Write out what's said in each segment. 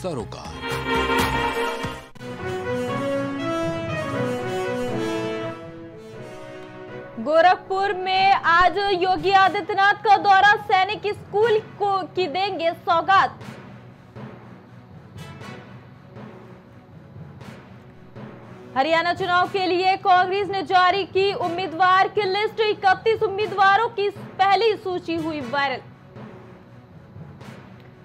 सरोकार। गोरखपुर में आज योगी आदित्यनाथ का दौरा, सैनिक स्कूल की देंगे सौगात। हरियाणा चुनाव के लिए कांग्रेस ने जारी की उम्मीदवार की लिस्ट, 31 उम्मीदवारों की पहली सूची हुई वायरल।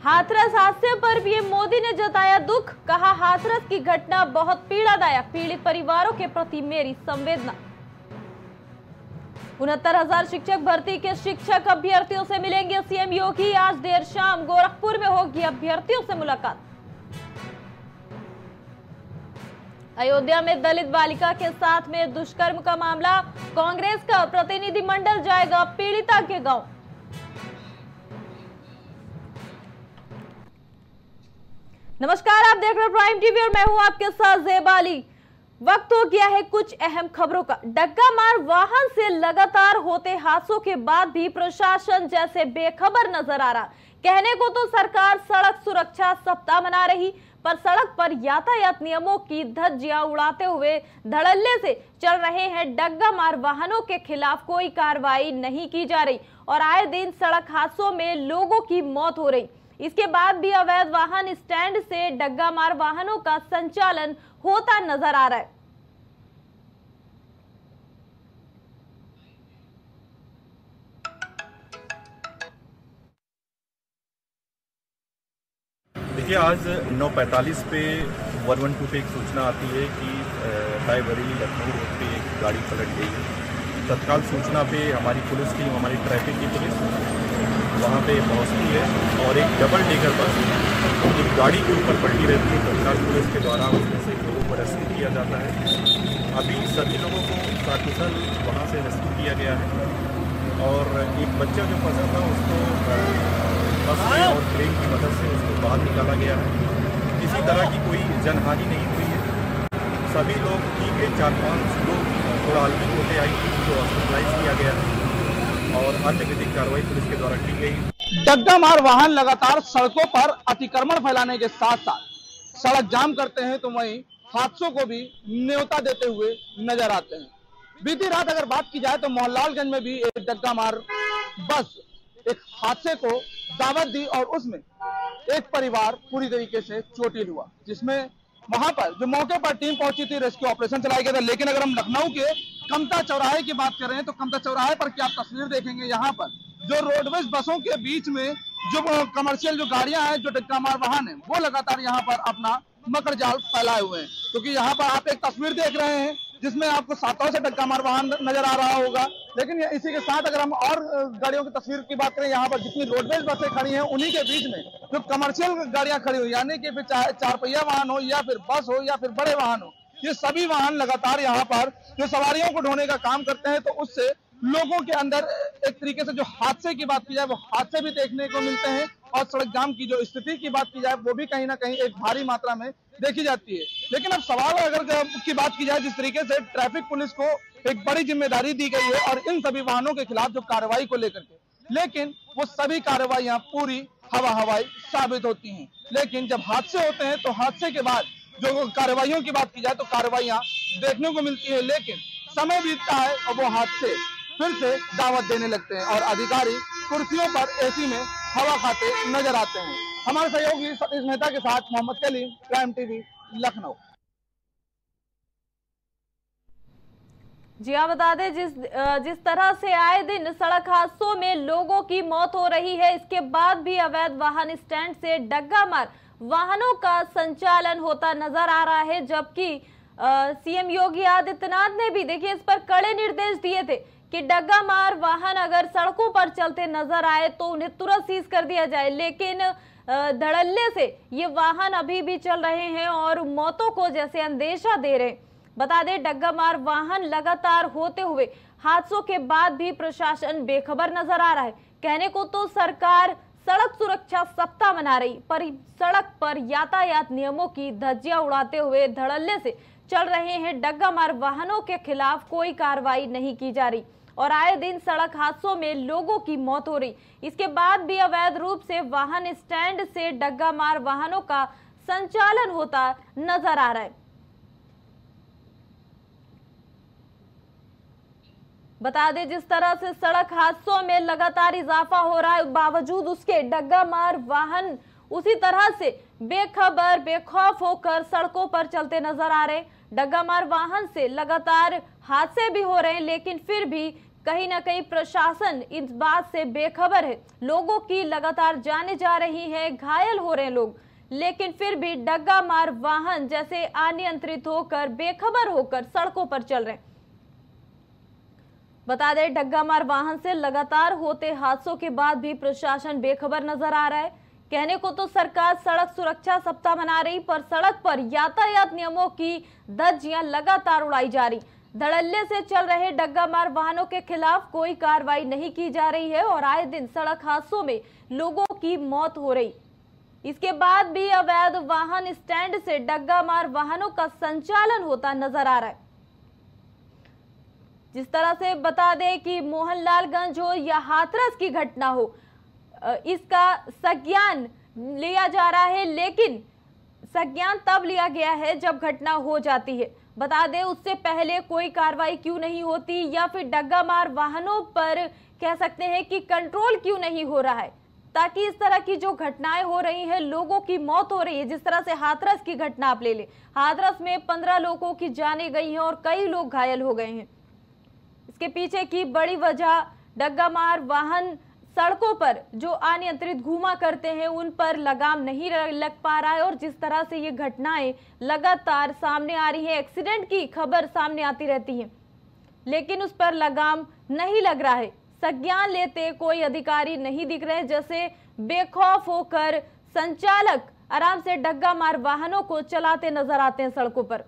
हाथरस हादसे पर पीएम मोदी ने जताया दुख, कहा हाथरस की घटना बहुत पीड़ादायक, पीड़ित परिवारों के प्रति मेरी संवेदना। 69,000 शिक्षक भर्ती के शिक्षक अभ्यर्थियों से मिलेंगे सीएम योगी, आज देर शाम गोरखपुर में होगी अभ्यर्थियों से मुलाकात। अयोध्या में दलित बालिका के साथ में दुष्कर्म का मामला, कांग्रेस का प्रतिनिधिमंडल जाएगा पीड़िता के गांव। नमस्कार, आप देख रहे हैं प्राइम टीवी और मैं हूं आपके साथ ज़ेबाली। वक्त हो गया है कुछ अहम खबरों का। डग्गा मार वाहन से लगातार होते हादसों के बाद भी प्रशासन जैसे बेखबर नजर आ रहा। कहने को तो सरकार सड़क सुरक्षा सप्ताह मना रही, पर सड़क पर यातायात नियमों की धज्जियां उड़ाते हुए धड़ल्ले से चल रहे हैं डग्गा मार वाहनों के खिलाफ कोई कार्रवाई नहीं की जा रही और आए दिन सड़क हादसों में लोगों की मौत हो रही। इसके बाद भी अवैध वाहन स्टैंड से डग्गा मार वाहनों का संचालन होता नजर आ रहा है। देखिए, आज 9:45 पे 112 पे एक सूचना आती है कि रायबरेली लखनऊ रोड पे एक गाड़ी पलट गई। तत्काल सूचना पे हमारी पुलिस टीम, हमारी ट्रैफिक की पुलिस वहाँ पे पहुँचती है और एक डबल डेकर बस एक गाड़ी के ऊपर पलटी रहती है। तत्काल पुलिस के द्वारा उसमें से लोगों को रेस्क्यू किया जाता है। अभी सभी लोगों को काकुशल वहाँ से रेस्क्यू किया गया है और एक बच्चा जो फंसा था उसको बस और ट्रेन की मदद से उसको बाहर निकाला गया है। किसी तरह की कोई जनहानि नहीं हुई है। सभी लोग ठीक है, 4-5 लोग थोड़ा हल्की चोटें आई थी तो हॉस्पिटलाइज किया गया है और अन्य विधिक कार्रवाई पुलिस के द्वारा की गई। डग्गा मार वाहन लगातार सड़कों पर अतिक्रमण फैलाने के साथ साथ सड़क जाम करते हैं तो वहीं हादसों को भी न्योता देते हुए नजर आते हैं। बीती रात अगर बात की जाए तो मोहनलालगंज में भी एक डग्गा मार बस एक हादसे को दावत दी और उसमें एक परिवार पूरी तरीके से चोटिल हुआ, जिसमें वहां पर जो मौके पर टीम पहुंची थी, रेस्क्यू ऑपरेशन चलाया गया था। लेकिन अगर हम लखनऊ के कमता चौराहे की बात कर रहे हैं तो कमता चौराहे पर क्या आप तस्वीर देखेंगे, यहाँ पर जो रोडवेज बसों के बीच में जो कमर्शियल जो गाड़ियां हैं, जो डग्गा मार वाहन है, वो लगातार यहाँ पर अपना मकर जाल फैलाए हुए हैं। क्योंकि यहाँ पर आप एक तस्वीर देख रहे हैं जिसमें आपको सातों से डग्गा मार वाहन नजर आ रहा होगा। लेकिन इसी के साथ अगर हम और गाड़ियों की तस्वीर की बात करें, यहाँ पर जितनी रोडवेज बसें खड़ी हैं उन्हीं के बीच में जो कमर्शियल गाड़ियां खड़ी हुई, यानी कि फिर चाहे 4 पहिया वाहन हो या फिर बस हो या फिर बड़े वाहन हो, ये सभी वाहन लगातार यहाँ पर जो सवारियों को ढोने का काम करते हैं। तो उससे लोगों के अंदर एक तरीके से जो हादसे की बात की जाए वो हादसे भी देखने को मिलते हैं और सड़क जाम की जो स्थिति की बात की जाए वो भी कहीं ना कहीं एक भारी मात्रा में देखी जाती है। लेकिन अब सवाल अगर की बात की जाए, जिस तरीके से ट्रैफिक पुलिस को एक बड़ी जिम्मेदारी दी गई है और इन सभी वाहनों के खिलाफ जो कार्रवाई को लेकर के, लेकिन वो सभी कार्रवाइयां पूरी हवाई साबित होती हैं। लेकिन जब हादसे होते हैं तो हादसे के बाद जो कार्रवाइयों की बात की जाए तो कार्रवाइयां देखने को मिलती है, लेकिन समय बीतता है और वो हादसे फिर से दावत देने लगते हैं और अधिकारी कुर्सियों पर एसी में हवा खाते नजर आते हैं। हमारे सहयोगी सतीश मेहता के साथ मोहम्मद कलीम, प्राइम टीवी, लखनऊ। जी हाँ, बता दें जिस तरह से आए दिन सड़क हादसों में लोगों की मौत हो रही है, इसके बाद भी अवैध वाहन स्टैंड से डग्गा मार वाहनों का संचालन होता नजर आ रहा है। जबकि सीएम योगी आदित्यनाथ ने भी देखिए इस पर कड़े निर्देश दिए थे कि डग्गा मार वाहन अगर सड़कों पर चलते नजर आए तो उन्हें तुरंत सीज कर दिया जाए। लेकिन धड़ल्ले से ये वाहन अभी भी चल रहे हैं और मौतों को जैसे अंदेशा दे रहे हैं। बता दें, डग्गा मार वाहन लगातार होते हुए हादसों के बाद भी प्रशासन बेखबर नजर आ रहा है। कहने को तो सरकार सड़क सुरक्षा सप्ताह मना रही, पर सड़क पर यातायात नियमों की धज्जियां उड़ाते हुए धड़ल्ले से चल रहे हैं डग्गा मार वाहनों के खिलाफ कोई कार्रवाई नहीं की जा रही और आए दिन सड़क हादसों में लोगों की मौत हो रही। इसके बाद भी अवैध रूप से वाहन स्टैंड से डग्गा मार वाहनों का संचालन होता नजर आ रहा है। बता दें, जिस तरह से सड़क हादसों में लगातार इजाफा हो रहा है, बावजूद उसके डग्गा मार वाहन उसी तरह से बेखबर बेखौफ होकर सड़कों पर चलते नजर आ रहे। डग्गा मार वाहन से लगातार हादसे भी हो रहे हैं, लेकिन फिर भी कहीं ना कहीं प्रशासन इस बात से बेखबर है। लोगों की लगातार जानें जा रही है, घायल हो रहे हैं लोग, लेकिन फिर भी डग्गा मार वाहन जैसे अनियंत्रित होकर बेखबर होकर सड़कों पर चल रहे हैं। बता दें, डग्गा मार वाहन से लगातार होते हादसों के बाद भी प्रशासन बेखबर नजर आ रहा है। कहने को तो सरकार सड़क सुरक्षा सप्ताह मना रही, पर सड़क पर यातायात नियमों की धज्जियां लगातार उड़ाई जा रही। धड़ल्ले से चल रहे डग्गा मार वाहनों के खिलाफ कोई कार्रवाई नहीं की जा रही है और आए दिन सड़क हादसों में लोगों की मौत हो रही। इसके बाद भी अवैध वाहन स्टैंड से डग्गा मार वाहनों का संचालन होता नजर आ रहा है। जिस तरह से बता दें कि मोहनलालगंज हो या हाथरस की घटना हो, इसका संज्ञान लिया जा रहा है, लेकिन संज्ञान तब लिया गया है जब घटना हो जाती है। बता दें, उससे पहले कोई कार्रवाई क्यों नहीं होती, या फिर डग्गा मार वाहनों पर कह सकते हैं कि कंट्रोल क्यों नहीं हो रहा है, ताकि इस तरह की जो घटनाएं हो रही हैं, लोगों की मौत हो रही है। जिस तरह से हाथरस की घटना आप ले लें, हाथरस में 15 लोगों की जानें गई हैं और कई लोग घायल हो गए हैं। इसके पीछे की बड़ी वजह डग्गा मार वाहन सड़कों पर जो अनियंत्रित घूमा करते हैं, उन पर लगाम नहीं लग पा रहा है और जिस तरह से ये घटनाएं लगातार सामने आ रही है, एक्सीडेंट की खबर सामने आती रहती है, लेकिन उस पर लगाम नहीं लग रहा है। संज्ञान लेते कोई अधिकारी नहीं दिख रहे, जैसे बेखौफ होकर संचालक आराम से डग्गा मार वाहनों को चलाते नजर आते हैं सड़कों पर।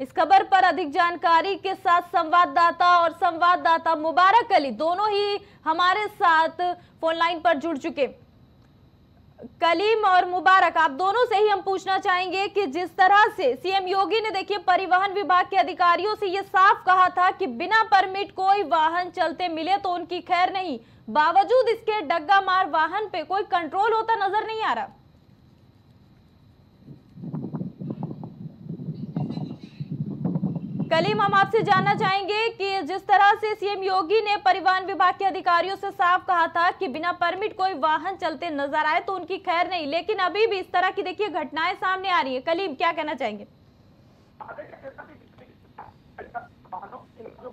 इस खबर पर अधिक जानकारी के साथ संवाददाता मुबारक अली दोनों ही हमारे साथ फोन लाइन पर जुड़ चुके। कलीम और मुबारक, आप दोनों से ही हम पूछना चाहेंगे कि जिस तरह से सीएम योगी ने देखिए परिवहन विभाग के अधिकारियों से ये साफ कहा था कि बिना परमिट कोई वाहन चलते मिले तो उनकी खैर नहीं, बावजूद इसके डग्गा मार वाहन पे कोई कंट्रोल होता नजर नहीं आ रहा। कलीम, हम आपसे जानना चाहेंगे कि जिस तरह से सीएम योगी ने परिवहन विभाग के अधिकारियों से साफ कहा था कि बिना परमिट कोई वाहन चलते नजर आए तो उनकी खैर नहीं, लेकिन अभी भी इस तरह की देखिए घटनाएं सामने आ रही है। कलीम, क्या कहना चाहेंगे?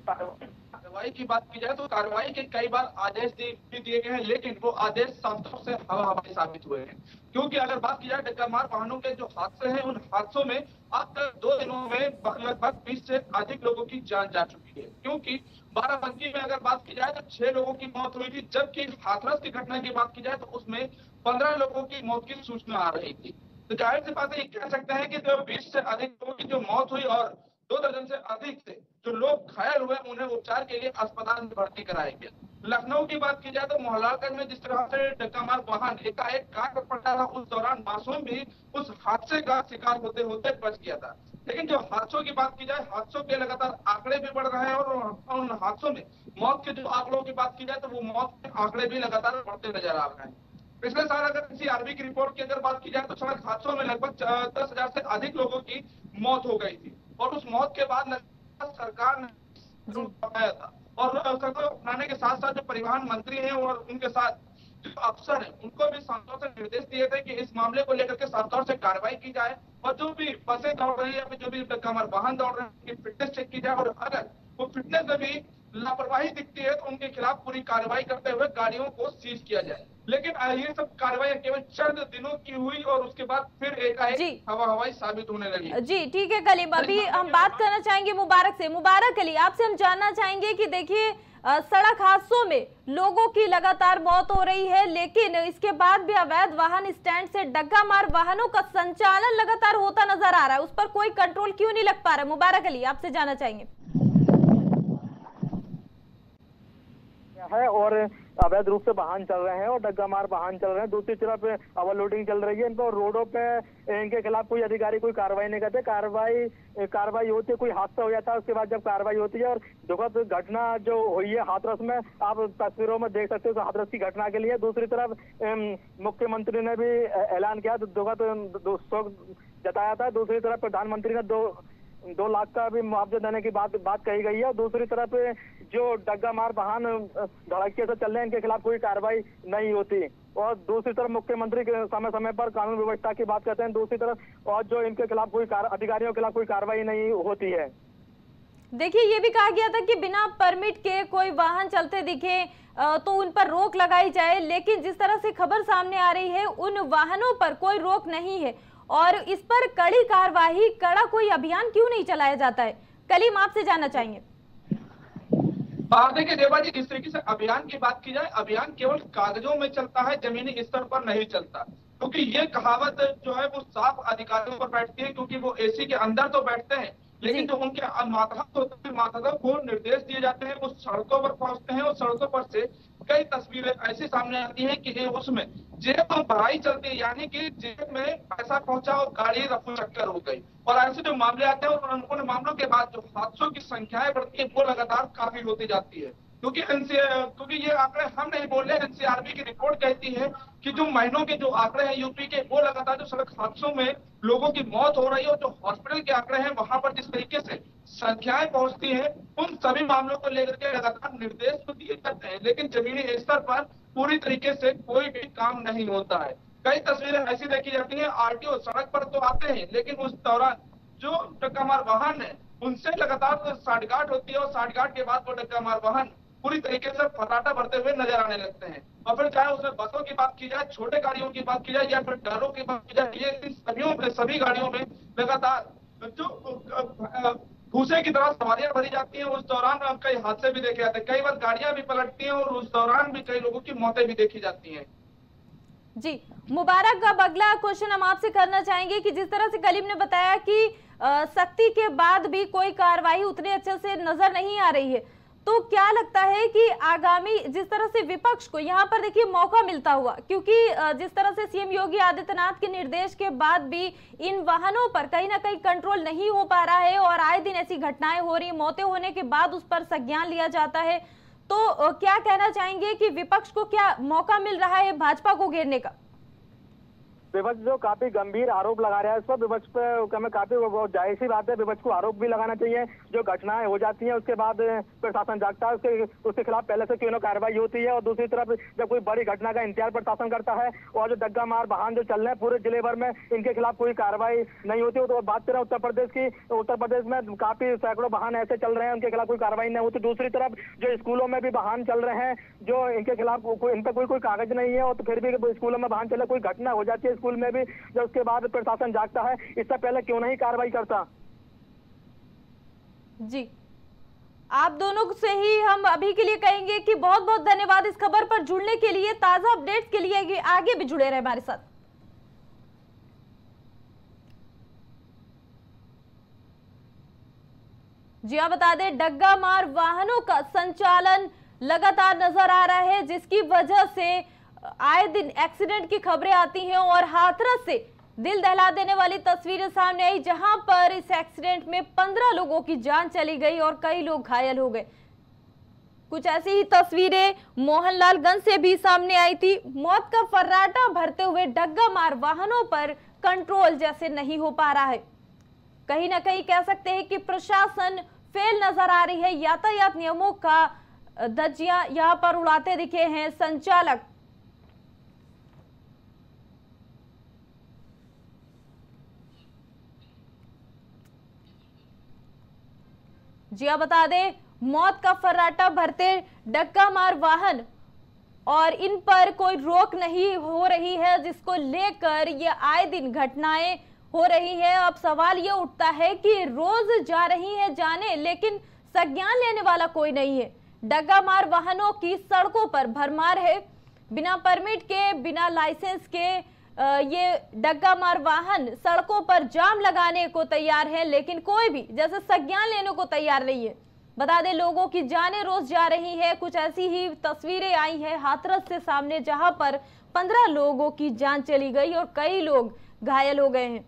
कार्रवाई की बात की जाए तो कार्रवाई के कई बार आदेश भी दिए गए हैं, लेकिन वो आदेश साफ तौर से हवाई साबित हुए हैं। क्योंकि अगर बात की जाए डग्गा मार वाहनों के जो हादसे हैं, उन हादसों में अब तक 2 दिनों में लगभग 20 से अधिक लोगों की जान जा चुकी है। क्योंकि बाराबंकी में अगर बात की जाए तो 6 लोगों की मौत हुई थी, जबकि हाथरस की घटना की बात की जाए तो उसमें 15 लोगों की मौत की सूचना आ रही थी। तो जाहिर सी बात है, कह सकते हैं कि जो 20 से अधिक लोगों की जो मौत हुई और 2 दर्जन से अधिक से जो लोग घायल हुए, उन्हें उपचार के लिए अस्पताल में भर्ती कराया गया। लखनऊ की बात की जाए तो मोहनलालगंज में जिस तरह से डग्गा मार वाहन एकाएक कार पर पलटा था, उस दौरान मासूम भी उस हादसे का शिकार होते होते बच गया था। लेकिन जो हादसों की बात की जाए, हादसों के लगातार आंकड़े भी बढ़ रहे हैं और उन हादसों में मौत के जो आंकड़ों की बात की जाए तो वो मौत के आंकड़े भी लगातार बढ़ते नजर आ रहे हैं। पिछले साल अगर किसी आरबी की रिपोर्ट की अगर बात की जाए तो सड़क हादसों में लगभग 10,000 से अधिक लोगों की मौत हो गई थी और उस मौत के बाद सरकार ने बताया था और कदम अपनाने के साथ साथ जो परिवहन मंत्री हैं और उनके साथ जो अफसर हैं, उनको भी साफ तौर से निर्देश दिए थे कि इस मामले को लेकर के साफ तौर से कार्रवाई की जाए और जो भी बसें दौड़ रही है या फिर जो भी डग्गा मार वाहन दौड़ रहे हैं, उनकी फिटनेस चेक की जाए और अगर वो फिटनेस में भी लापरवाही दिखती है तो उनके खिलाफ पूरी कार्रवाई करते हुए गाड़ियों को सीज किया जाए। लेकिन ये सब कार्रवाई केवल चंद दिनों की हुई और उसके बाद फिर एकाएक हवाई साबित होने लगी। जी ठीक है कलीम, अभी हम बात करना चाहेंगे मुबारक से। मुबारक अली, आपसे हम जानना चाहेंगे कि देखिए सड़क हादसों में लोगों की लगातार मौत हो रही है, लेकिन इसके बाद भी अवैध वाहन स्टैंड से डग्गा मार वाहनों का संचालन लगातार होता नजर आ रहा है, उस पर कोई कंट्रोल क्यों नहीं लग पा रहा? मुबारक अली, आपसे जानना चाहेंगे। है और अवैध रूप से वाहन चल रहे हैं और डग्गा मार वाहन चल रहे हैं, दूसरी तरफ ओवरलोडिंग चल रही है इन पर, रोडों पे इनके खिलाफ कोई अधिकारी कोई कार्रवाई नहीं करते। कार्रवाई होती है, कोई हादसा हो जाता है, उसके बाद जब कार्रवाई होती है। और दुखद घटना जो हुई है हाथरस में, आप तस्वीरों में देख सकते हो हाथरस की घटना के लिए। दूसरी तरफ मुख्यमंत्री ने भी ऐलान किया, दुखद शोक जताया था। दूसरी तरफ प्रधानमंत्री ने 2 लाख का भी मुआवजा देने की बात कही गई है। दूसरी तरफ जो डग्गा मार वाहन धड़के से चल रहे हैं इनके खिलाफ कोई कार्रवाई नहीं होती। और दूसरी तरफ मुख्यमंत्री समय समय पर कानून व्यवस्था की बात करते हैं, दूसरी तरफ और जो इनके खिलाफ कोई अधिकारियों के खिलाफ कोई कार्रवाई नहीं होती है। देखिए, ये भी कहा गया था कि बिना परमिट के कोई वाहन चलते दिखे तो उन पर रोक लगाई जाए, लेकिन जिस तरह से खबर सामने आ रही है उन वाहनों पर कोई रोक नहीं है और इस पर कड़ी कार्रवाई, कड़ा कोई अभियान क्यों नहीं चलाया जाता है? कलीम, आपसे जानना चाहेंगे। देखिए देवा जी, जिस तरीके से अभियान की बात की जाए, अभियान केवल कागजों में चलता है, जमीनी स्तर पर नहीं चलता, क्योंकि ये कहावत जो है वो साफ अधिकारियों पर बैठती है, क्योंकि वो एसी के अंदर तो बैठते हैं, लेकिन जो उनके मातहत होते हैं, मातहत को निर्देश दिए जाते हैं, वो सड़कों पर पहुंचते हैं और सड़कों पर से कई तस्वीरें ऐसी सामने आती हैं कि उसमें जेब में भराई चलती है, यानी कि जेब में पैसा पहुंचा और गाड़ी रफू चक्कर हो गई। और ऐसे जो मामले आते हैं और उन मामलों के बाद जो हादसों की संख्याएं बढ़ती है वो लगातार काफी होती जाती है, क्योंकि ये आंकड़े हम नहीं बोल रहे, एनसीआरबी की रिपोर्ट कहती है कि जो महीनों के जो आंकड़े हैं यूपी के, वो लगातार जो सड़क हादसों में लोगों की मौत हो रही है और जो हॉस्पिटल के आंकड़े हैं वहां पर जिस तरीके से संख्याएं पहुंचती है, उन सभी मामलों को लेकर के लगातार निर्देश तो दिए जाते हैं, लेकिन जमीनी स्तर पर पूरी तरीके से कोई भी काम नहीं होता है। कई तस्वीरें ऐसी देखी जाती है, आरटीओ सड़क पर तो आते हैं, लेकिन उस दौरान जो डग्गा मार वाहन है उनसे लगातार साठगांठ होती है और साठगांठ के बाद वो डग्गा मार वाहन पूरी तरीके से फटाटा भरते हुए नजर आने लगते हैं। और फिर चाहे उसमें बसों की बात की जाए, छोटे गाड़ियों की बात की जाए या फिर ट्रकों की बात की जाए, ये सभी गाड़ियों में लगातार जो भूसे की तरह सवारियां भरी जाती हैं। उस दौरान कई हादसे भी देखे जाते हैं, कई बार गाड़ियां भी पलटती हैं और उस दौरान भी कई लोगों की मौतें भी देखी जाती हैं। जी मुबारक, अब अगला क्वेश्चन हम आपसे करना चाहेंगे कि जिस तरह से कलीम ने बताया कि सख्ती के बाद भी कोई कार्रवाई उतने अच्छे से नजर नहीं आ रही है, तो क्या लगता है कि आगामी जिस तरह से विपक्ष को यहाँ पर देखिए मौका मिलता हुआ, क्योंकि जिस तरह से सीएम योगी आदित्यनाथ के निर्देश के बाद भी इन वाहनों पर कहीं ना कहीं कंट्रोल नहीं हो पा रहा है और आए दिन ऐसी घटनाएं हो रही, मौतें होने के बाद उस पर संज्ञान लिया जाता है, तो क्या कहना चाहेंगे कि विपक्ष को क्या मौका मिल रहा है भाजपा को घेरने का? विपक्ष जो काफी गंभीर आरोप लगा रहा है इस पर, विपक्ष पे हमें काफी जाहिर सी बात है, विपक्ष को आरोप भी लगाना चाहिए। जो घटनाएं हो जाती हैं उसके बाद प्रशासन जागता है, उसके खिलाफ पहले से क्यों न कार्रवाई होती है। और दूसरी तरफ जब कोई बड़ी घटना का इंतजार प्रशासन करता है और जो डग्गा मार वाहन जो चल रहे हैं पूरे जिले भर में, इनके खिलाफ कोई कार्रवाई नहीं होती है। तो बात करें उत्तर प्रदेश की, उत्तर प्रदेश में काफी सैकड़ों वाहन ऐसे चल रहे हैं उनके खिलाफ कोई कार्रवाई नहीं होती। दूसरी तरफ जो स्कूलों में भी वाहन चल रहे हैं जो इनके खिलाफ इन पर कोई कागज नहीं है और तो फिर भी स्कूलों में वाहन चले, कोई घटना हो जाती है स्कूल में भी, जब उसके बाद प्रशासन जागता है, इससे पहले क्यों नहीं कार्रवाई करता? जी, आप दोनों से ही हम अभी के लिए कहेंगे कि बहुत बहुत धन्यवाद इस खबर पर जुड़ने के लिए। ताजा अपडेट्स के लिए आगे भी जुड़े रहे हमारे साथ। जी हाँ, बता दें डग्गा मार वाहनों का संचालन लगातार नजर आ रहा है, जिसकी वजह से आए दिन एक्सीडेंट की खबरें आती हैं और हाथरस से दिल दहला देने वाली तस्वीरें सामने आई, जहां पर इस एक्सीडेंट में 15 लोगों की जान चली गई और कई लोग घायल हो गए। कुछ ऐसी ही तस्वीरें मोहनलालगंज से भी सामने आई थी। मौत का फर्राटा भरते हुए डग्गा मार वाहनों पर कंट्रोल जैसे नहीं हो पा रहा है। कहीं ना कहीं कह सकते हैं कि प्रशासन फेल नजर आ रही है। यातायात नियमों का धज्जियां यहां पर उड़ाते दिखे हैं संचालक। जी हाँ, बता दें मौत का फर्राटा भरते डग्गा मार वाहन और इन पर कोई रोक नहीं हो रही है, जिसको लेकर ये आए दिन घटनाएं हो रही है। अब सवाल ये उठता है कि रोज जा रही है जाने, लेकिन संज्ञान लेने वाला कोई नहीं है। डग्गा मार वाहनों की सड़कों पर भरमार है, बिना परमिट के, बिना लाइसेंस के ये डग्गा मार वाहन सड़कों पर जाम लगाने को तैयार है, लेकिन कोई भी जैसे संज्ञान लेने को तैयार नहीं है। बता दें लोगों की जानें रोज जा रही है। कुछ ऐसी ही तस्वीरें आई हैं हाथरस से सामने, जहां पर 15 लोगों की जान चली गई और कई लोग घायल हो गए हैं।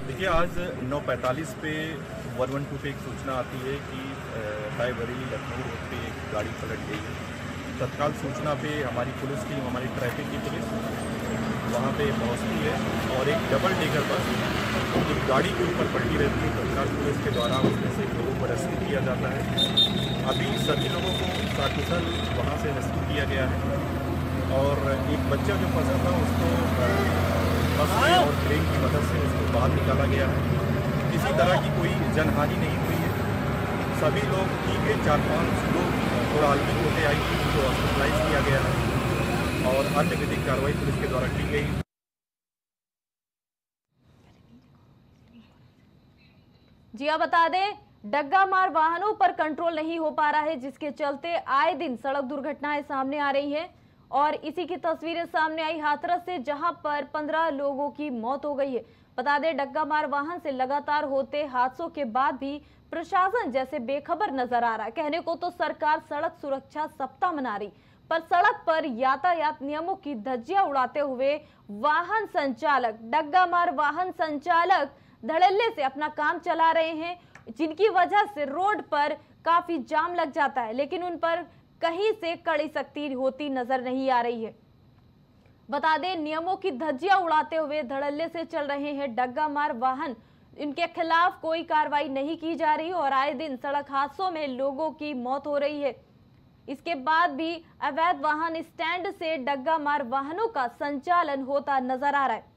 देखिए, आज 9:45 पे 112 पे एक सूचना आती है कि रायबरेली लखनऊ रोड पे एक गाड़ी पलट गई है। तत्काल सूचना पे हमारी पुलिस टीम, हमारी ट्रैफिक की पुलिस वहाँ पे पहुँचती है और एक डबल डेकर बस एक गाड़ी के ऊपर पलटी रहती है। तत्काल पुलिस के द्वारा उसमें से लोगों को रेस्क्यू किया जाता है। अभी सभी लोगों को सकुशल वहाँ से रेस्क्यू किया गया है और एक बच्चा जो फंसा था उसको बस और क्रेन की मदद से उसको बाहर निकाला गया है। किसी तरह की कोई जनहानि नहीं हुई है, सभी लोग ठीक है। 4-5 लोग थोड़ा हल्की चोटें आई थी, उनको हॉस्पिटलाइज किया गया है और अन्य विधिक कार्रवाई पुलिस के द्वारा की गई। जी आप बता दें, डग्गा मार वाहनों पर कंट्रोल नहीं हो पा रहा है, जिसके चलते आए दिन सड़क दुर्घटनाएं सामने आ रही हैं और इसी की तस्वीरें सामने आई हाथरस से, जहां पर 15 लोगों की मौत हो गई है। बता दें डग्गा मार वाहन से लगातार होते हादसों के बाद भी प्रशासन जैसे बेखबर नजर आ रहा है। कहने को तो सरकार सड़क सुरक्षा सप्ताह मना रही, पर सड़क पर यातायात नियमों की धज्जियां उड़ाते हुए वाहन संचालक, डग्गा मार वाहन संचालक धड़ल्ले से अपना काम चला रहे हैं, जिनकी वजह से रोड पर काफी जाम लग जाता है, लेकिन उन पर कहीं से कड़ी सख्ती होती नजर नहीं आ रही है। बता दें नियमों की धज्जियां उड़ाते हुए धड़ल्ले से चल रहे हैं डग्गा मार वाहन, इनके खिलाफ कोई कार्रवाई नहीं की जा रही और आए दिन सड़क हादसों में लोगों की मौत हो रही है। इसके बाद भी अवैध वाहन स्टैंड से डग्गा मार वाहनों का संचालन होता नजर आ रहा है।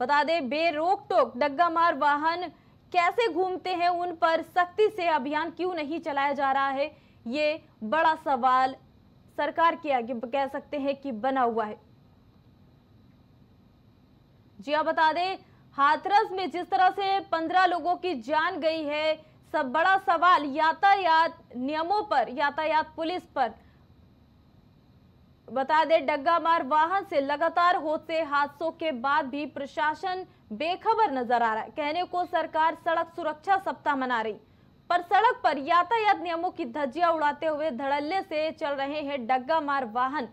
बता दें बेरोक टोक डग्गा मार वाहन कैसे घूमते हैं, उन पर सख्ती से अभियान क्यों नहीं चलाया जा रहा है, ये बड़ा सवाल सरकार के आगे कह सकते हैं कि बना हुआ है। जी आप बता दें हाथरस में जिस तरह से 15 लोगों की जान गई है, सब बड़ा सवाल यातायात नियमों पर, यातायात पुलिस पर। बता दें डग्गा मार वाहन से लगातार होते हादसों के बाद भी प्रशासन बेखबर नजर आ रहा है। कहने को सरकार सड़क सुरक्षा सप्ताह मना रही, पर सड़क पर यातायात नियमों की धज्जियां उड़ाते हुए धड़ल्ले से चल रहे हैं डग्गा मार वाहन,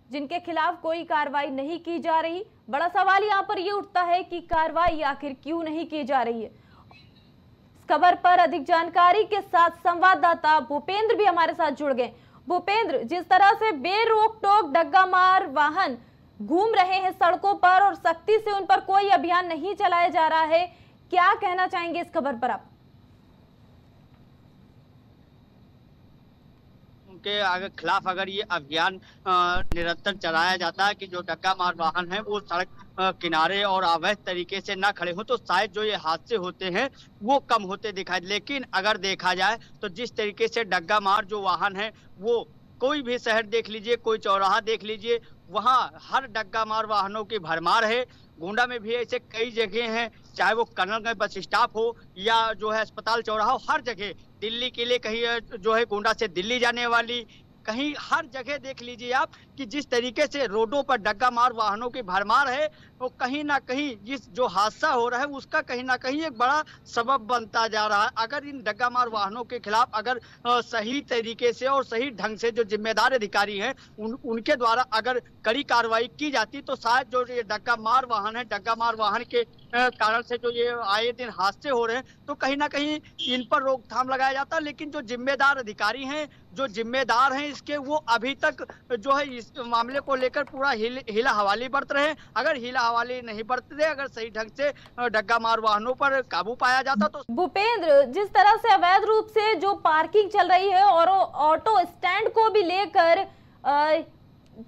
जिनके खिलाफ कोई कार्रवाई नहीं की जा रही। बड़ा सवाल यहाँ पर यह उठता है कि कार्रवाई आखिर क्यों नहीं की जा रही है। इस खबर पर अधिक जानकारी के साथ संवाददाता भूपेंद्र भी हमारे साथ जुड़ गए। भूपेंद्र, जिस तरह से बेरोक टोक डग्गा मार वाहन घूम रहे हैं सड़कों पर और सख्ती से उन पर कोई अभियान नहीं चलाया जा रहा है, क्या कहना चाहेंगे इस खबर पर आप? के खिलाफ अगर ये अभियान निरंतर चलाया जाता है कि जो डग्गा मार वाहन है वो सड़क किनारे और अवैध तरीके से ना खड़े हो, तो शायद जो ये हादसे होते हैं वो कम होते दिखाई। लेकिन अगर देखा जाए तो जिस तरीके से डग्गा मार जो वाहन है, वो कोई भी शहर देख लीजिए, कोई चौराहा देख लीजिए, वहाँ हर डग्गा मार वाहनों की भरमार है। गोंडा में भी ऐसे कई जगह हैं, चाहे वो कर्नलगंज बस स्टॉप हो या जो है अस्पताल चौराहा हो, हर जगह दिल्ली के लिए कहीं जो है गोंडा से दिल्ली जाने वाली, कहीं हर जगह देख लीजिए आप कि जिस तरीके से रोडों पर डग्गा मार वाहनों की भरमार है, वो कहीं ना कहीं जिस जो हादसा हो रहा है उसका कहीं ना कहीं एक बड़ा सबब बनता जा रहा है। अगर इन डग्गा मार वाहनों के खिलाफ अगर सही तरीके से और सही ढंग से जो जिम्मेदार अधिकारी हैं उनके द्वारा अगर कड़ी कार्रवाई की जाती, तो शायद जो ये डग्गा मार वाहन है, डग्गा मार वाहन के कारण से जो ये आए दिन हादसे हो रहे हैं, तो कहीं ना कहीं इन पर रोकथाम लगाया जाता। लेकिन जो जिम्मेदार अधिकारी हैं, जो जिम्मेदार हैं इसके, वो अभी तक जो है इस मामले को लेकर पूरा हिला हवाली बरत रहे हैं। अगर हिला हवाली नहीं बरतते, अगर सही ढंग से डग्गा मार वाहनों पर काबू पाया जाता तो। भूपेंद्र, जिस तरह से अवैध रूप से जो पार्किंग चल रही है और ऑटो स्टैंड को भी लेकर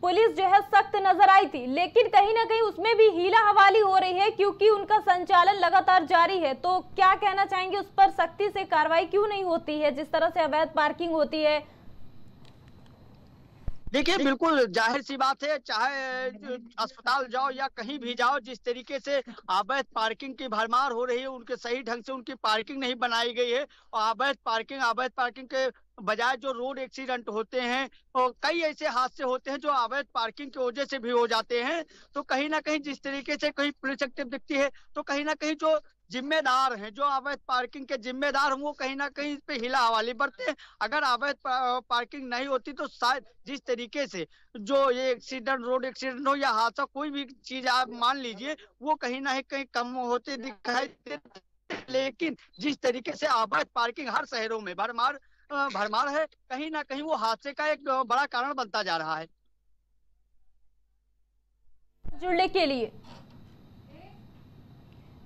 पुलिस जो है सख्त नजर आई थी, लेकिन कहीं ना कहीं उसमें भी हीला हवाली हो रही है क्योंकि उनका संचालन लगातार जारी है। तो क्या कहना चाहेंगे, उस पर सख्ती से कार्रवाई क्यों नहीं होती है जिस तरह से अवैध पार्किंग होती है? देखिए बिल्कुल जाहिर सी बात है, चाहे अस्पताल जाओ या कहीं भी जाओ, जिस तरीके से अवैध पार्किंग की भरमार हो रही है, उनके सही ढंग से उनकी पार्किंग नहीं बनाई गई है और अवैध पार्किंग के बजाय जो रोड एक्सीडेंट होते हैं और कई ऐसे हादसे होते हैं जो अवैध पार्किंग की वजह से भी हो जाते हैं। तो कहीं ना कहीं जिस तरीके से कहीं पुलिस एक्टिव दिखती है तो कहीं ना कहीं जो जिम्मेदार हैं, जो अवैध पार्किंग के जिम्मेदार हैं, वो कहीं ना कहीं इस पे हिला हवाली बरते हैं। अगर अवैध पार्किंग नहीं होती तो शायद जिस तरीके से जो ये एक्सीडेंट, रोड एक्सीडेंट हो या हादसा, कोई भी चीज आप मान लीजिए, वो कहीं ना कहीं कम होते दिखाई देते। लेकिन जिस तरीके से अवैध पार्किंग हर शहरों में भरमार है, कहीं ना कहीं वो हादसे का एक बड़ा कारण बनता जा रहा है। जुड़ने के लिए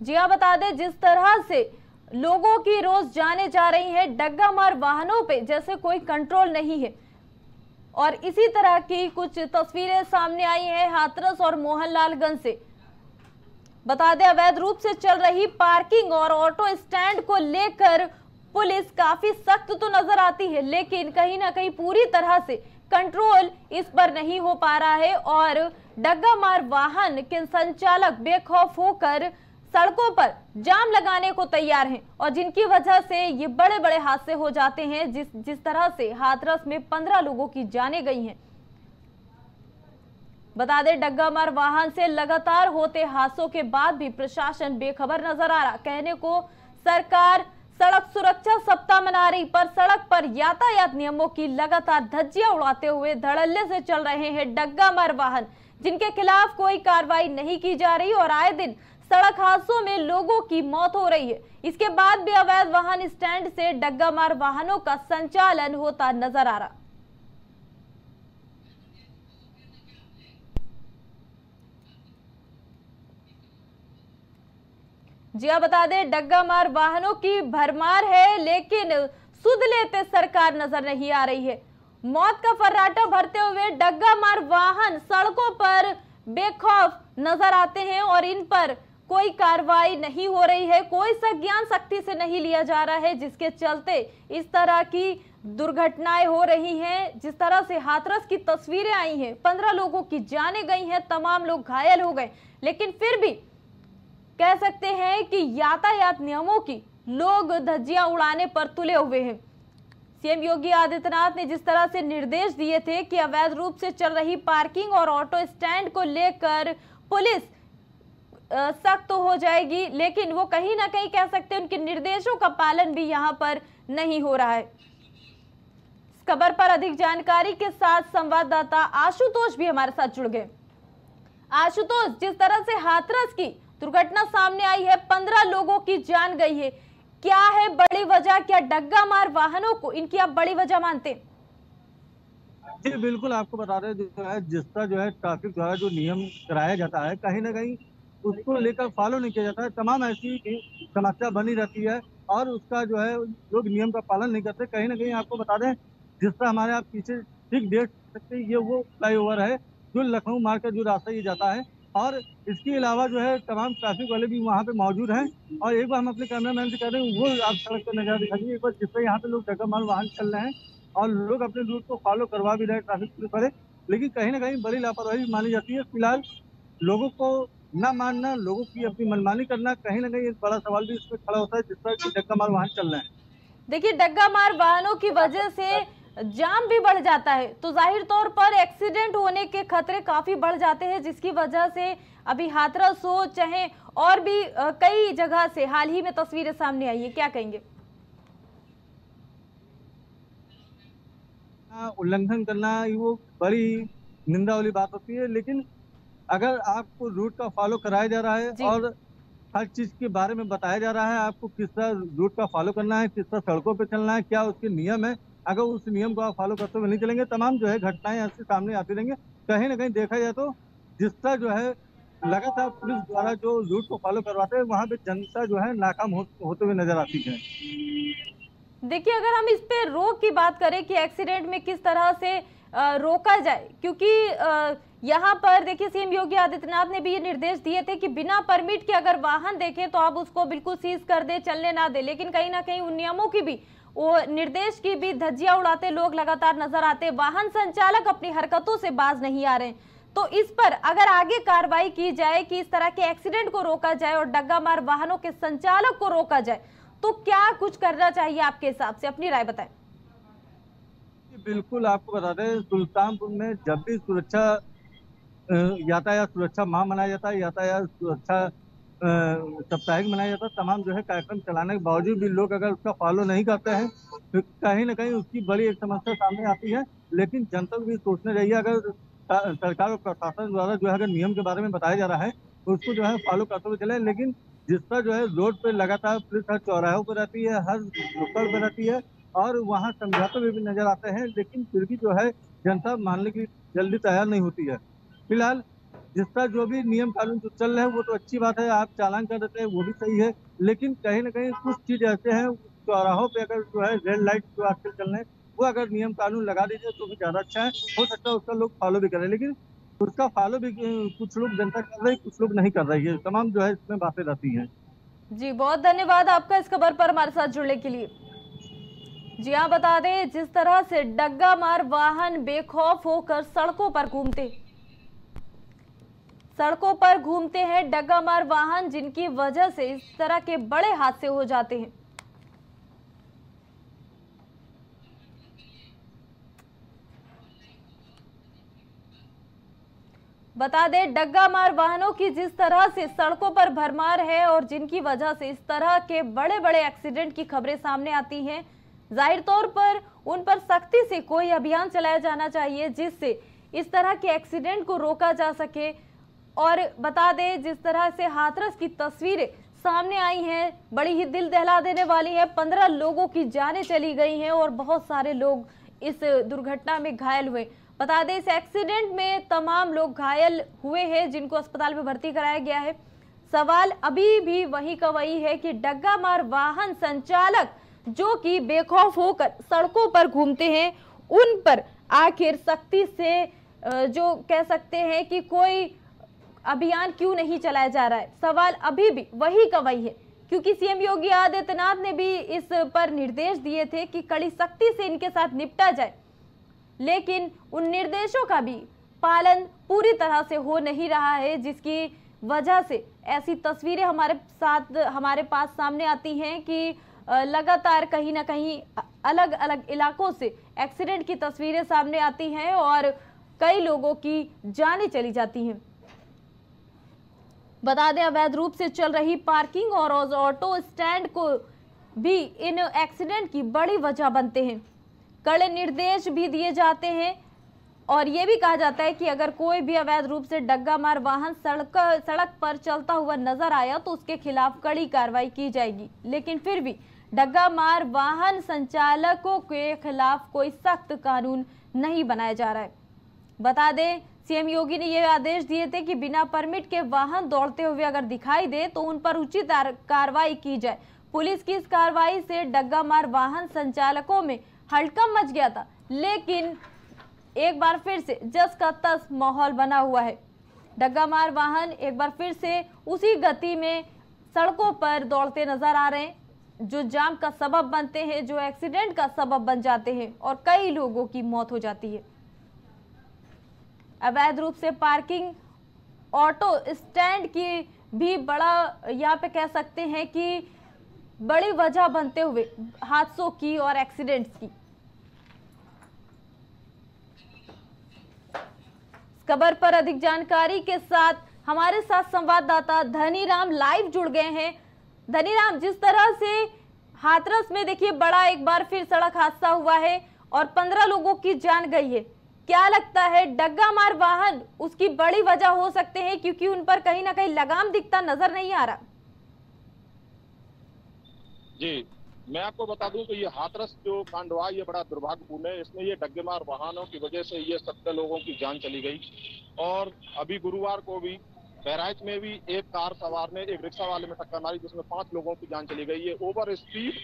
जी हाँ, बता दें जिस तरह से लोगों की रोज जाने जा रही है, डग्गा मार वाहनों पे जैसे कोई कंट्रोल नहीं है। और इसी तरह की कुछ तस्वीरें सामने आई हैं हाथरस और मोहनलालगंज से। बता दें अवैध रूप से चल रही पार्किंग और ऑटो स्टैंड को लेकर पुलिस काफी सख्त तो नजर आती है, लेकिन कहीं ना कहीं पूरी तरह से कंट्रोल इस पर नहीं हो पा रहा है और डग्गा मार वाहन के संचालक बेखौफ होकर सड़कों पर जाम लगाने को तैयार हैं और जिनकी वजह से ये बड़े बड़े हादसे हो जाते हैं। जिस तरह से हाथरस में 15 लोगों की जानें गई हैं। बता दें डग्गा मार वाहन से लगातार होते हादसों के बाद भी प्रशासन बेखबर नजर आ रहा। कहने को सरकार सड़क सुरक्षा सप्ताह मना रही, पर सड़क पर यातायात नियमों की लगातार धज्जियां उड़ाते हुए धड़ल्ले से चल रहे हैं डग्गा मार वाहन, जिनके खिलाफ कोई कार्रवाई नहीं की जा रही और आए दिन सड़क हादसों में लोगों की मौत हो रही है। इसके बाद भी अवैध वाहन स्टैंड से डग्गा मार वाहनों का संचालन होता नजर आ रहा। जी हाँ, बता दें डग्गा मार वाहनों की भरमार है, लेकिन सुध लेते सरकार नजर नहीं आ रही है। मौत का फर्राटा भरते हुए डग्गा मार वाहन सड़कों पर बेखौफ नजर आते हैं और इन पर कोई कार्रवाई नहीं हो रही है, कोई संज्ञान सख्ती से नहीं लिया जा रहा है, जिसके चलते इस तरह की दुर्घटनाएं हो रही हैं। जिस तरह से हाथरस की तस्वीरें आई हैं, 15 लोगों की जानें गई हैं, तमाम लोग घायल हो गए, लेकिन फिर भी कह सकते हैं कि यातायात नियमों की लोग धज्जियां उड़ाने पर तुले हुए हैं। सीएम योगी आदित्यनाथ ने जिस तरह से निर्देश दिए थे कि अवैध रूप से चल रही पार्किंग और ऑटो स्टैंड को लेकर पुलिस सख्त तो हो जाएगी, लेकिन वो कहीं ना कहीं कह सकते हैं उनके निर्देशों का पालन भी यहां पर नहीं हो रहा है। इस खबर पर अधिक जानकारी के साथ संवाददाता आशुतोष भी हमारे साथ जुड़ गए। आशुतोष, जिस तरह से हाथरस की दुर्घटना सामने आई है, 15 लोगों की जान गई है, क्या है बड़ी वजह? क्या डग्गा मार वाहनों को इनकी आप बड़ी वजह मानते हैं? जी बिल्कुल, आपको बता रहे जो है जिस तरह जो है ट्रैफिक द्वारा जो नियम कराया जाता है, कहीं ना कहीं उसको लेकर फॉलो नहीं किया जाता है। तमाम ऐसी समस्या बनी रहती है और उसका जो है लोग नियम का पालन नहीं करते। कहीं ना कहीं आपको बता दें जिस तरह हमारे आप पीछे ठीक देख सकते हैं, ये वो फ्लाईओवर है जो लखनऊ मार्ग का जो रास्ता ये जाता है और इसके अलावा जो है तमाम ट्रैफिक वाले भी वहाँ पे मौजूद हैं। और एक बार हम अपने कैमरामैन से कह रहे हैं वो आप सड़क पर नजर दिखाइए एक बार, जिस तरह यहाँ पे लोग डग्गा मार वाहन चल रहे हैं और लोग अपने रूट को फॉलो करवा भी रहे ट्रैफिक पुलिस वाले, लेकिन कहीं ना कहीं बड़ी लापरवाही मानी जाती है। फिलहाल लोगों को ना मानना, लोगों की अपनी मनमानी करना, कहीं ना कहीं एक बड़ा सवाल भी इसमें खड़ा होता है जिस तरह डग्गा मार वाहन चल रहे हैं। देखिए डग्गा मार वाहनों की वजह से जाम भी बढ़ जाता है, तो जाहिर तौर पर एक्सीडेंट होने के खतरे काफी बढ़ जाते हैं, जिसकी वजह से अभी हाथरस हो चाहे और भी कई जगह से हाल ही में तस्वीरें सामने आई है, क्या कहेंगे? उल्लंघन करना वो बड़ी निंदा वाली बात होती है, लेकिन अगर आपको रूट का फॉलो कराया जा रहा है और हर चीज के बारे में बताया जा रहा है, आपको किस तरह रूट का फॉलो करना है, किस तरह सड़कों पे चलना है, क्या उसके नियम है, अगर उस नियम को आप फॉलो करते हुए नहीं चलेंगे तमाम जो है घटनाएं ऐसे सामने आती रहेंगे। कहीं ना कहीं देखा जाए तो जिस तरह जो है लगातार पुलिस द्वारा जो रूट को फॉलो करवाते हैं वहाँ पे जनता जो है नाकाम होते हुए नजर आती है। देखिए अगर हम इस पे रोक की बात करें कि एक्सीडेंट में किस तरह से रोका जाए, क्योंकि यहाँ पर देखिए सीएम योगी आदित्यनाथ ने भी ये निर्देश दिए थे कि बिना परमिट के अगर वाहन देखें तो आप उसको बिल्कुल सीज कर दे, चलने ना दे, लेकिन कहीं ना कहीं उन नियमों की भी, वो निर्देश की भी धज्जियां उड़ाते लोग लगातार नजर आते। वाहन संचालक अपनी हरकतों से बाज नहीं आ रहे हैं, तो इस पर अगर आगे कार्रवाई की जाए कि इस तरह के एक्सीडेंट को रोका जाए और डग्गा मार वाहनों के संचालक को रोका जाए, तो क्या कुछ करना चाहिए आपके हिसाब से? अपनी राय बताएं। बिल्कुल आपको बता दें, सुल्तानपुर में जब भी सुरक्षा यातायात सुरक्षा माह मनाया जाता है, यातायात सुरक्षा साप्ताहिक मनाया जाता है, तमाम जो है कार्यक्रम चलाने के बावजूद भी लोग अगर उसका फॉलो नहीं करते हैं तो कहीं ना कहीं उसकी बड़ी एक समस्या सामने आती है। लेकिन जनता को भी सोचना चाहिए, अगर सरकार और प्रशासन द्वारा जो है अगर नियम के बारे में बताया जा रहा है तो उसको जो है फॉलो करते हुए चले। लेकिन जिस तरह जो है रोड पे लगातार पुलिस हर चौराहों पर रहती है, हर नुक्कड़ पर रहती है और वहाँ समझाते हुए भी नजर आते हैं, लेकिन फिर भी जो है जनता मानने की जल्दी तैयार नहीं होती है। फिलहाल जिस तरह जो भी नियम कानून जो चल रहे हैं वो तो अच्छी बात है, आप चालान कर देते हैं वो भी सही है, लेकिन कहीं ना कहीं कुछ चीज ऐसे हैं चौराहों पे अगर जो है रेड लाइट जो आजकल चल रहे हैं वो अगर नियम कानून लगा दीजिए तो भी ज्यादा अच्छा है। हो सकता है उसका लोग फॉलो भी करें, लेकिन उसका फॉलो भी कुछ लोग जनता कर रही, कुछ लोग नहीं कर रही है। तमाम जो है इसमें बातें रहती हैं। जी बहुत धन्यवाद आपका इस खबर पर हमारे साथ जुड़ने के लिए। जी हाँ, बता दें जिस तरह से डग्गा मार वाहन बेखौफ होकर सड़कों पर घूमते हैं डग्गा मार वाहन, जिनकी वजह से इस तरह के बड़े हादसे हो जाते हैं। बता दें डग्गा मार वाहनों की जिस तरह से सड़कों पर भरमार है और जिनकी वजह से इस तरह के बड़े बड़े एक्सीडेंट की खबरें सामने आती हैं, जाहिर तौर पर उन पर सख्ती से कोई अभियान चलाया जाना चाहिए जिससे इस तरह के एक्सीडेंट को रोका जा सके। और बता दें जिस तरह से हाथरस की तस्वीरें सामने आई हैं, बड़ी ही दिल दहला देने वाली है। 15 लोगों की जानें चली गई हैं और बहुत सारे लोग इस दुर्घटना में घायल हुए। बता दें इस एक्सीडेंट में तमाम लोग घायल हुए हैं जिनको अस्पताल में भर्ती कराया गया है। सवाल अभी भी वही का वही है कि डग्गा मार वाहन संचालक जो कि बेखौफ होकर सड़कों पर घूमते हैं उन पर आखिर सख्ती से जो कह सकते हैं कि कोई अभियान क्यों नहीं चलाया जा रहा है। सवाल अभी भी वही का वही है, क्योंकि सीएम योगी आदित्यनाथ ने भी इस पर निर्देश दिए थे कि कड़ी सख्ती से इनके साथ निपटा जाए, लेकिन उन निर्देशों का भी पालन पूरी तरह से हो नहीं रहा है, जिसकी वजह से ऐसी तस्वीरें हमारे पास सामने आती हैं कि लगातार कहीं ना कहीं अलग अलग इलाकों से एक्सीडेंट की तस्वीरें सामने आती हैं और कई लोगों की जानें चली जाती हैं। बता दें अवैध रूप से चल रही पार्किंग और ऑटो स्टैंड को भी इन एक्सीडेंट की बड़ी वजह बनते हैं। कड़े निर्देश भी दिए जाते हैं और ये भी कहा जाता है कि अगर कोई भी अवैध रूप से डग्गा मार वाहन सड़क पर चलता हुआ नजर आया तो उसके खिलाफ कड़ी कार्रवाई की जाएगी, लेकिन फिर भी डग्गा मार वाहन संचालकों के खिलाफ कोई सख्त कानून नहीं बनाया जा रहा है। बता दें सीएम योगी ने यह आदेश दिए थे कि बिना परमिट के वाहन दौड़ते हुए अगर दिखाई दे तो उन पर उचित कार्रवाई की जाए। पुलिस की इस कार्रवाई से डग्गा मार वाहन संचालकों में हड़कंप मच गया था, लेकिन एक बार फिर से जस का तस माहौल बना हुआ है। डग्गा मार वाहन एक बार फिर से उसी गति में सड़कों पर दौड़ते नजर आ रहे हैं, जो जाम का सबब बनते हैं, जो एक्सीडेंट का सबब बन जाते हैं और कई लोगों की मौत हो जाती है। अवैध रूप से पार्किंग, ऑटो स्टैंड की भी बड़ा यहाँ पे कह सकते हैं कि बड़ी वजह बनते हुए हादसों की और एक्सीडेंट्स की। खबर पर अधिक जानकारी के साथ हमारे साथ संवाददाता धनीराम लाइव जुड़ गए हैं। धनीराम, जिस तरह से हाथरस में देखिए बड़ा एक बार फिर सड़क हादसा हुआ है और 15 लोगों की जान गई है, क्या लगता है डग्गा मार वाहन उसकी बड़ी वजह हो सकते हैं, क्योंकि उन पर कहीं ना कहीं लगाम दिखता नजर नहीं आ रहा? जी, मैं आपको बता दूं तो ये हाथरस जो कांड हुआ ये बड़ा दुर्भाग्यपूर्ण है। इसमें ये डग्गे मार वाहनों की वजह से ये 17 लोगों की जान चली गई और अभी गुरुवार को भी बहराइच में भी एक कार सवार ने एक रिक्शा वाले में टक्कर मारी जिसमें 5 लोगों की जान चली गई। ये ओवर स्पीड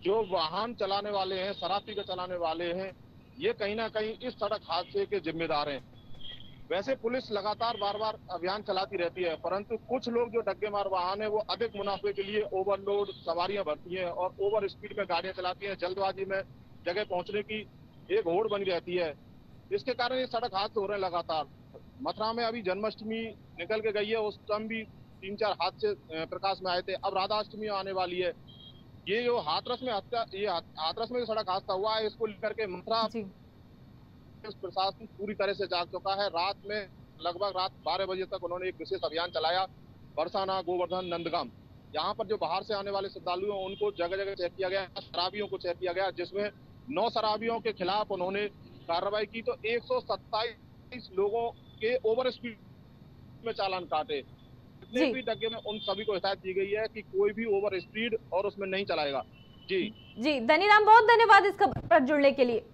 जो वाहन चलाने वाले हैं, शराब पी कर चलाने वाले हैं, ये कहीं ना कहीं इस सड़क हादसे के जिम्मेदार हैं। वैसे पुलिस लगातार बार बार अभियान चलाती रहती है, परंतु कुछ लोग जो डग्गे मार वाहन है वो अधिक मुनाफे के लिए ओवरलोड सवारियां भरती हैं और ओवर स्पीड में गाड़ियां चलाती हैं। जल्दबाजी में जगह पहुंचने की एक होड़ बनी रहती है, इसके कारण ये सड़क हादसे हो रहे हैं लगातार। मथुरा में अभी जन्माष्टमी निकल के गई है, उस टाइम भी 3-4 हादसे प्रकाश में आए थे। अब राधाष्टमी आने वाली है, ये जो हाथरस में हाथरस में जो सड़क हादसा हुआ है, इसको लेकर के मथुरा प्रशासन पूरी तरह से जाग चुका है। रात में लगभग रात 12 बजे तक उन्होंने एक विशेष अभियान चलाया। बरसाना, गोवर्धन, नंदगाम, यहाँ पर जो बाहर से आने वाले श्रद्धालु हैं उनको जगह जगह चेक किया गया, शराबियों को चेक किया गया, जिसमें 9 शराबियों के खिलाफ उन्होंने कार्रवाई की। तो 127 लोगों के ओवर स्पीड में चालान काटे। जितने भी डग्गे में उन सभी को हिदायत दी गई है कि कोई भी ओवर स्पीड और उसमें नहीं चलाएगा। जी धनीराम, बहुत धन्यवाद इस खबर पर जुड़ने के लिए।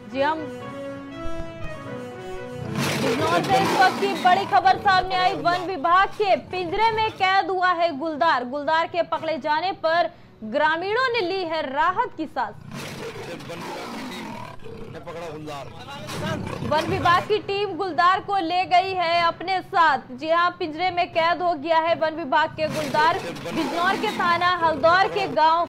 जी हम बिजनौर से इस वक्त की बड़ी खबर सामने आई। वन विभाग के पिंजरे में कैद हुआ है गुलदार। गुलदार के पकड़े जाने पर ग्रामीणों ने ली है राहत की सांस। वन विभाग की टीम गुलदार को ले गई है अपने साथ। जी हां, पिंजरे में कैद हो गया है वन विभाग के गुलदार। बिजनौर के थाना हल्दौर के गांव